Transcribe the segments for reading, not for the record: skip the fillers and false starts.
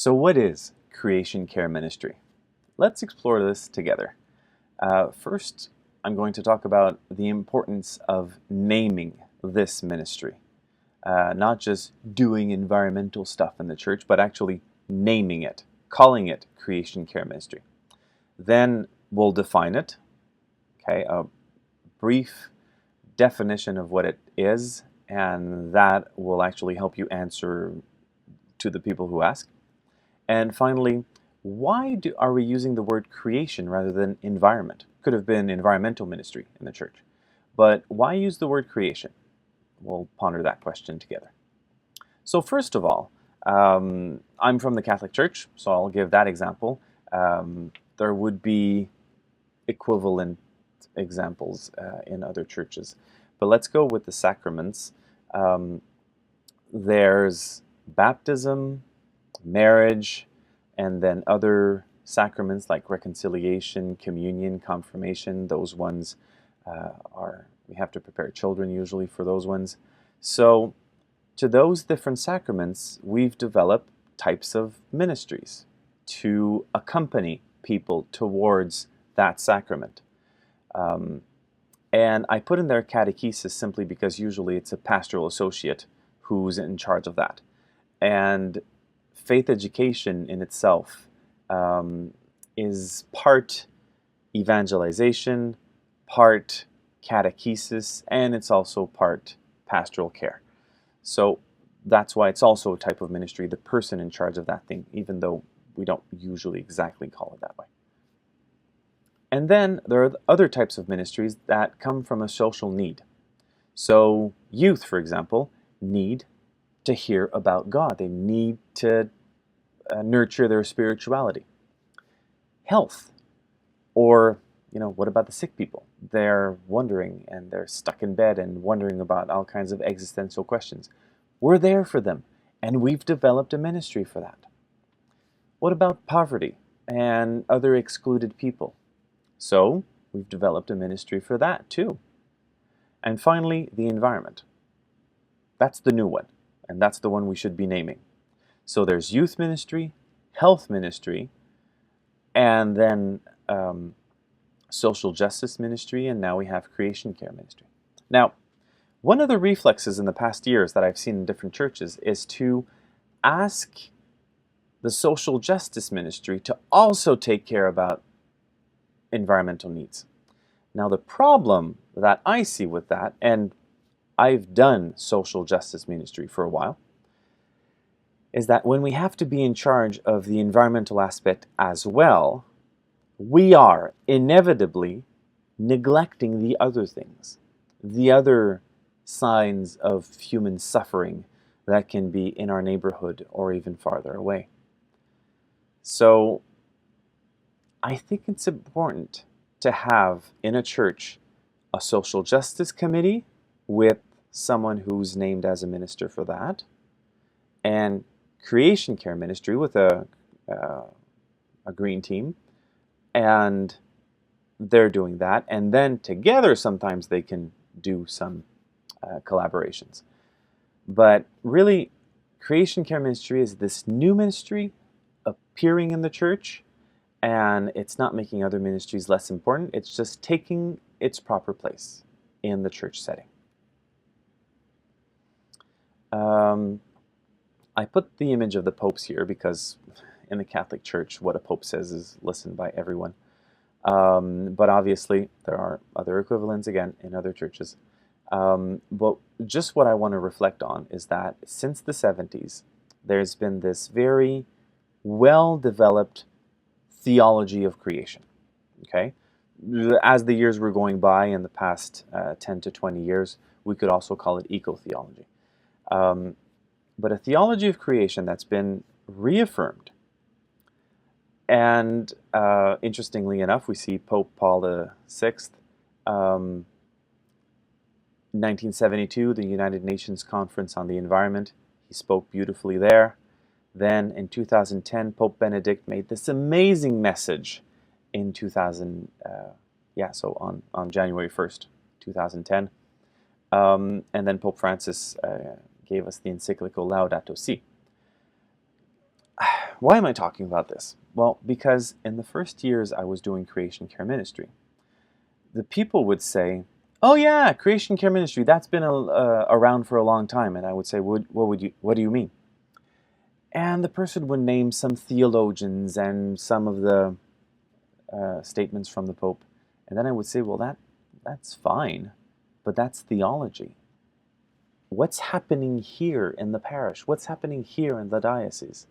So what is creation care ministry? Let's explore this together. First, I'm going to talk about the importance of naming this ministry. Not just doing environmental stuff in the church, but actually naming it, calling it creation care ministry. Then we'll define it, okay, a brief definition of what it is, and that will actually help you answer to the people who ask. And finally, why are we using the word creation rather than environment? Could have been environmental ministry in the church. But why use the word creation? We'll ponder that question together. So first of all, I'm from the Catholic Church, so I'll give that example. There would be equivalent examples in other churches. But let's go with the sacraments. There's baptism, marriage, and then other sacraments like reconciliation, communion, confirmation. Those ones we have to prepare children usually for those ones. So to those different sacraments, we've developed types of ministries to accompany people towards that sacrament. And I put in there catechesis simply because usually it's a pastoral associate who's in charge of that. And faith education in itself is part evangelization, part catechesis, and it's also part pastoral care. So that's why it's also a type of ministry, the person in charge of that thing, even though we don't usually exactly call it that way. And then there are other types of ministries that come from a social need. So youth, for example, need to hear about God. They need to nurture their spirituality. Health, or what about the sick people? They're wondering and they're stuck in bed and wondering about all kinds of existential questions. We're there for them, and we've developed a ministry for that. What about poverty and other excluded people? So we've developed a ministry for that too. And finally, the environment. That's the new one, and that's the one we should be naming. So there's youth ministry, health ministry, and then social justice ministry, and now we have creation care ministry. Now, one of the reflexes in the past years that I've seen in different churches is to ask the social justice ministry to also take care about environmental needs. Now, the problem that I see with that, and I've done social justice ministry for a while, is that when we have to be in charge of the environmental aspect as well, we are inevitably neglecting the other things, the other signs of human suffering that can be in our neighborhood or even farther away. So I think it's important to have in a church a social justice committee with someone who's named as a minister for that, and creation care ministry with a green team, and they're doing that, and then together sometimes they can do some collaborations. But really, creation care ministry is this new ministry appearing in the church, and it's not making other ministries less important. It's just taking its proper place in the church setting. I put the image of the popes here because in the Catholic Church, what a pope says is listened by everyone. But obviously, there are other equivalents, again, in other churches. But just what I want to reflect on is that since the 70s, there's been this very well-developed theology of creation. Okay? As the years were going by in the past 10 to 20 years, we could also call it eco-theology. But a theology of creation that's been reaffirmed. And interestingly enough, we see Pope Paul VI, 1972, the United Nations Conference on the Environment. He spoke beautifully there. Then in 2010, Pope Benedict made this amazing message in on January 1st, 2010. And then Pope Francis gave us the encyclical Laudato Si. why am I talking about this? Well, because in the first years I was doing creation care ministry, the people would say, "Oh yeah, creation care ministry, that's been around for a long time." And I would say, what do you mean?" And the person would name some theologians and some of the statements from the Pope. And then I would say, well, that's fine, but that's theology. What's happening here in the parish? What's happening here in the diocese?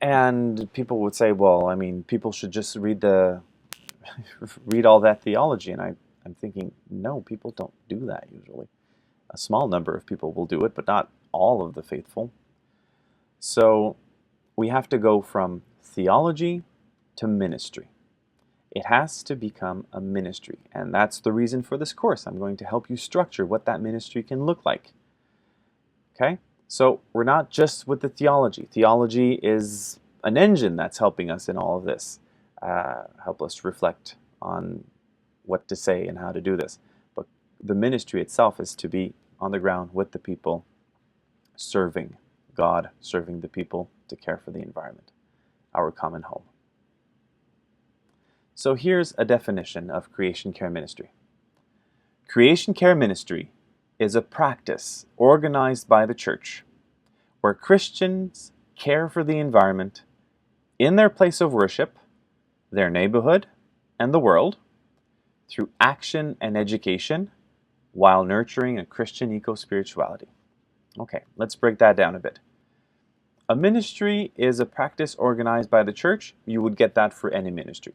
And people would say, well, I mean, people should just read all that theology. And I'm thinking, no, people don't do that usually. A small number of people will do it, but not all of the faithful. So we have to go from theology to ministry. It has to become a ministry, and that's the reason for this course. I'm going to help you structure what that ministry can look like. Okay? So we're not just with the theology. Theology is an engine that's helping us in all of this, help us reflect on what to say and how to do this. But the ministry itself is to be on the ground with the people, serving God, serving the people, to care for the environment, our common home. So here's a definition of creation care ministry. Creation care ministry is a practice organized by the church where Christians care for the environment in their place of worship, their neighborhood, and the world through action and education while nurturing a Christian eco-spirituality. Okay, let's break that down a bit. A ministry is a practice organized by the church. You would get that for any ministry.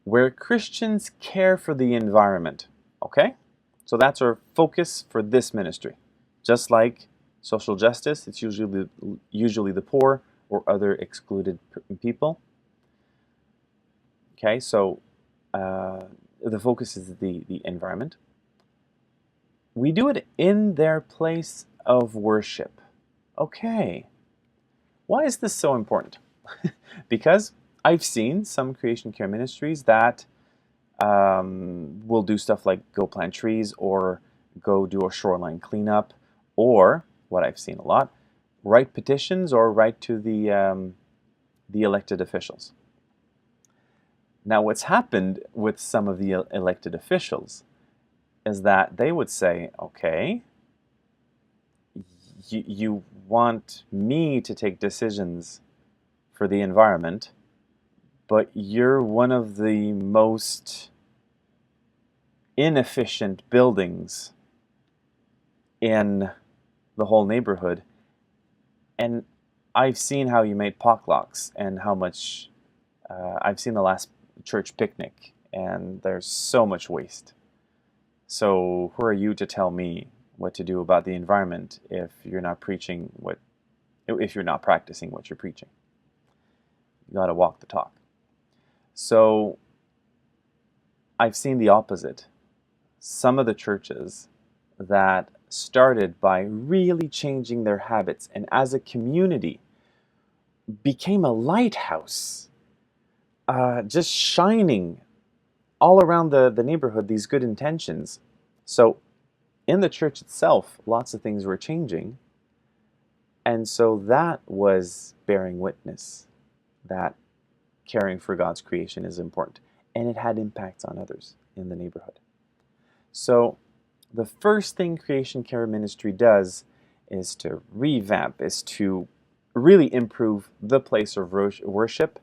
Where Christians care for the environment. Okay? So that's our focus for this ministry. Just like social justice, it's usually the poor or other excluded people. Okay, so the focus is the environment. We do it in their place of worship. Okay. Why is this so important? Because I've seen some creation care ministries that will do stuff like go plant trees or go do a shoreline cleanup, or what I've seen a lot, write petitions or write to the elected officials. Now, what's happened with some of the elected officials is that they would say, okay, you want me to take decisions for the environment, but you're one of the most inefficient buildings in the whole neighborhood. And I've seen how you made POC locks and how much, I've seen the last church picnic, and there's so much waste. So who are you to tell me what to do about the environment if you're not practicing what you're preaching? You got to walk the talk. So I've seen the opposite. Some of the churches that started by really changing their habits and as a community became a lighthouse, just shining all around the neighborhood, these good intentions. So in the church itself, lots of things were changing. And so that was bearing witness that caring for God's creation is important. And it had impacts on others in the neighborhood. So the first thing creation care ministry does is to revamp, is to really improve the place of worship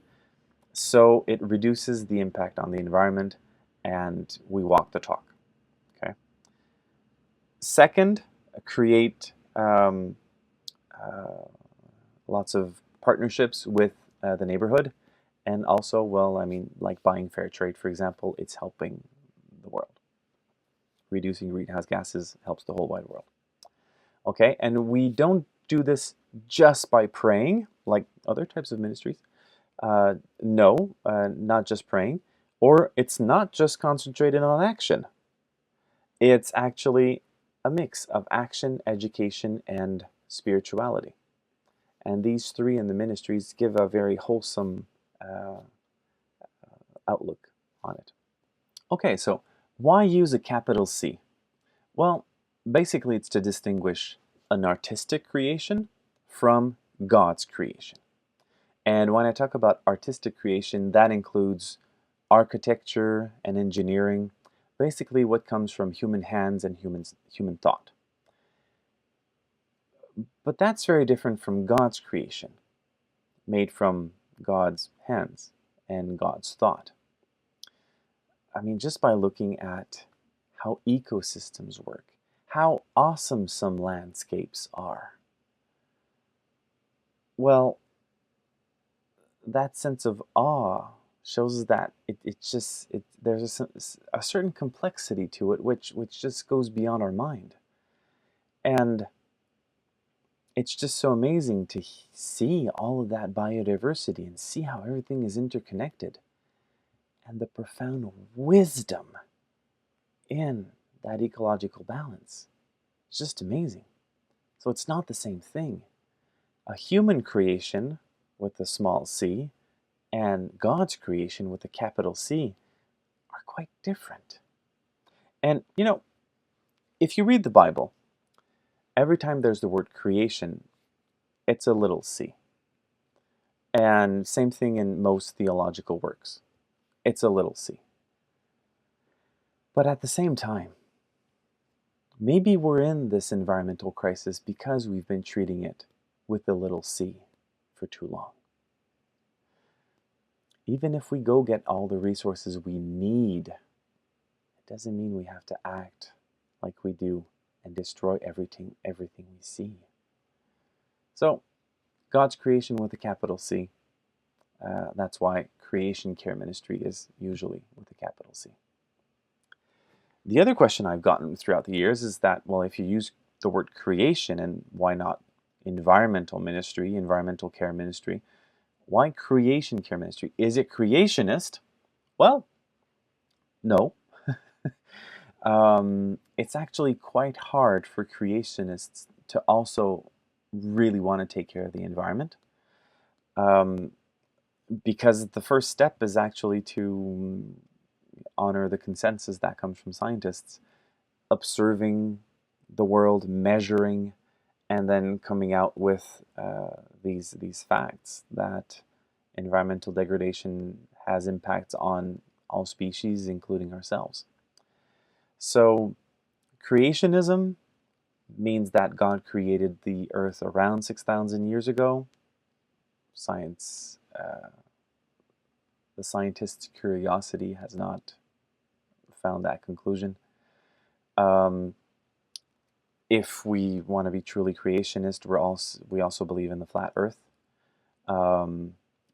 so it reduces the impact on the environment and we walk the talk. Okay. Second, create lots of partnerships with the neighborhood, and also, well, I mean, like buying fair trade, for example, it's helping the world. Reducing greenhouse gases helps the whole wide world. Okay, and we don't do this just by praying, like other types of ministries. No, not just praying, or it's not just concentrated on action. It's actually a mix of action, education, and spirituality. And these three in the ministries give a very wholesome outlook on it. Okay, so why use a capital C? Well, basically it's to distinguish an artistic creation from God's creation. And when I talk about artistic creation, that includes architecture and engineering, basically what comes from human hands and human thought. But that's very different from God's creation, made from God's hands and God's thought. I mean, just by looking at how ecosystems work, how awesome some landscapes are. Well, that sense of awe shows that there's a certain complexity to it which just goes beyond our mind. And it's just so amazing to see all of that biodiversity and see how everything is interconnected and the profound wisdom in that ecological balance. It's just amazing. So it's not the same thing. A human creation with a small c and God's creation with a capital C are quite different. And you know, if you read the Bible, every time there's the word creation, it's a little c. And same thing in most theological works. It's a little c. But at the same time, maybe we're in this environmental crisis because we've been treating it with a little c for too long. Even if we go get all the resources we need, it doesn't mean we have to act like we do and destroy everything we see. So, God's creation with a capital C. That's why creation care ministry is usually with a capital C. The other question I've gotten throughout the years is that, well, if you use the word creation, and why not environmental ministry, environmental care ministry? Why creation care ministry? Is it creationist? Well, no. It's actually quite hard for creationists to also really want to take care of the environment. Because the first step is actually to honor the consensus that comes from scientists, observing the world, measuring, and then coming out with these facts that environmental degradation has impacts on all species, including ourselves. So creationism means that God created the earth around 6,000 years ago. Science, the scientist's curiosity has not found that conclusion. If we want to be truly creationist, we also believe in the flat earth,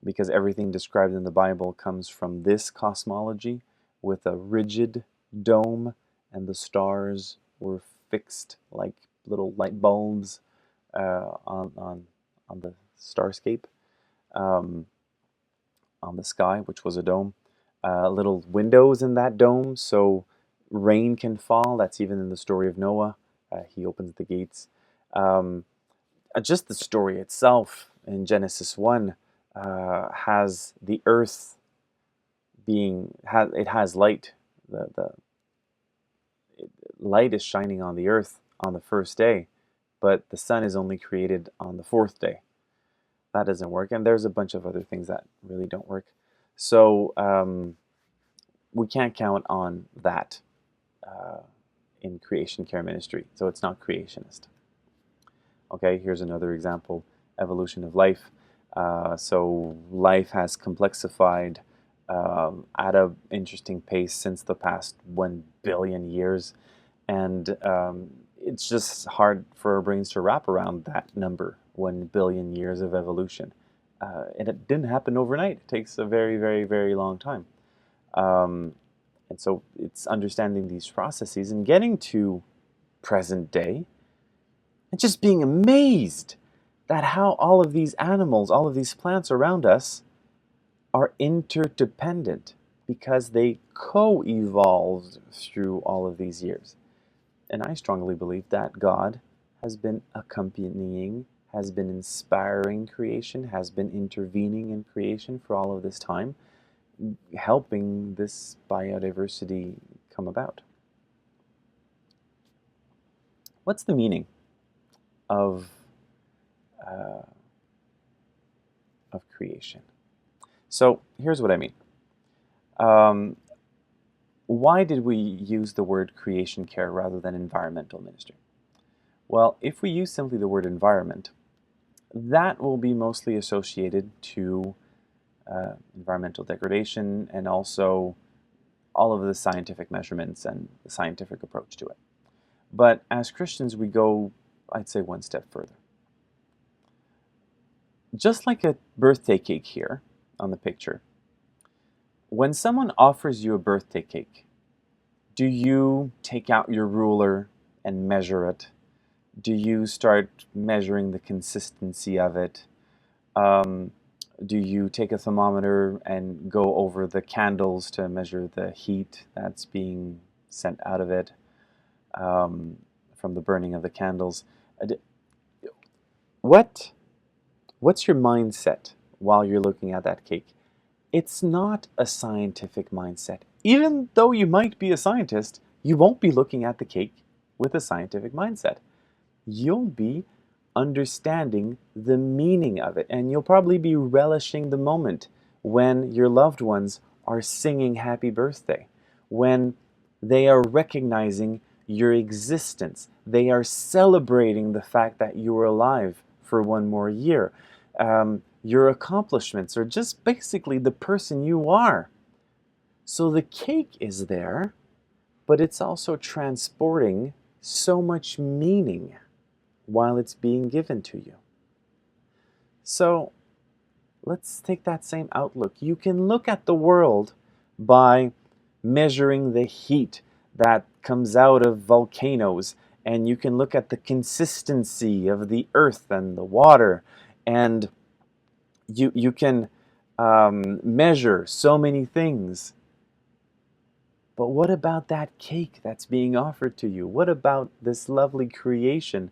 because everything described in the Bible comes from this cosmology with a rigid dome, and the stars were fixed like little light bulbs on the starscape, on the sky, which was a dome. Little windows in that dome so rain can fall. That's even in the story of Noah. He opens the gates. Just the story itself in Genesis 1 has the earth it has light. The light is shining on the earth on the first day, but the sun is only created on the fourth day. That doesn't work, and there's a bunch of other things that really don't work. So we can't count on that in creation care ministry. So it's not creationist. Okay, here's another example: evolution of life. So life has complexified at an interesting pace since the past 1 billion years. And it's just hard for our brains to wrap around that number, 1 billion years of evolution. And it didn't happen overnight. It takes a very, very, very long time. And so it's understanding these processes and getting to present day and just being amazed that how all of these animals, all of these plants around us are interdependent because they co-evolved through all of these years. And I strongly believe that God has been accompanying, has been inspiring creation, has been intervening in creation for all of this time, helping this biodiversity come about. What's the meaning of creation. So here's what I mean. Um, why did we use the word creation care rather than environmental ministry? Well, if we use simply the word environment, that will be mostly associated to environmental degradation and also all of the scientific measurements and the scientific approach to it. But as Christians, we go, I'd say, one step further. Just like a birthday cake here on the picture, when someone offers you a birthday cake, do you take out your ruler and measure it? Do you start measuring the consistency of it? Do you take a thermometer and go over the candles to measure the heat that's being sent out of it from the burning of the candles? What's your mindset while you're looking at that cake? It's not a scientific mindset. Even though you might be a scientist, you won't be looking at the cake with a scientific mindset. You'll be understanding the meaning of it, and you'll probably be relishing the moment when your loved ones are singing happy birthday, when they are recognizing your existence, they are celebrating the fact that you are alive for one more year, your accomplishments, or just basically the person you are. So the cake is there, but it's also transporting so much meaning while it's being given to you. So let's take that same outlook. You can look at the world by measuring the heat that comes out of volcanoes, and you can look at the consistency of the earth and the water, and you can measure so many things. But what about that cake that's being offered to you? What about this lovely creation?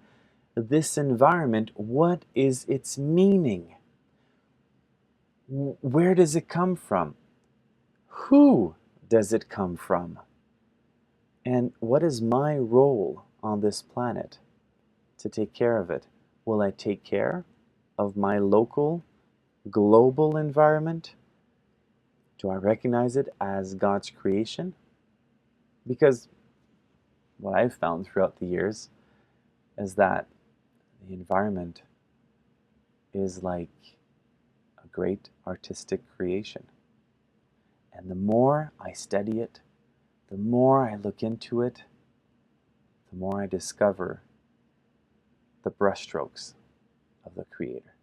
This environment, what is its meaning? Where does it come from? Who does it come from? And what is my role on this planet to take care of it? Will I take care of my local, global environment? Do I recognize it as God's creation? Because what I've found throughout the years is that the environment is like a great artistic creation. And the more I study it, the more I look into it, the more I discover the brushstrokes of the Creator.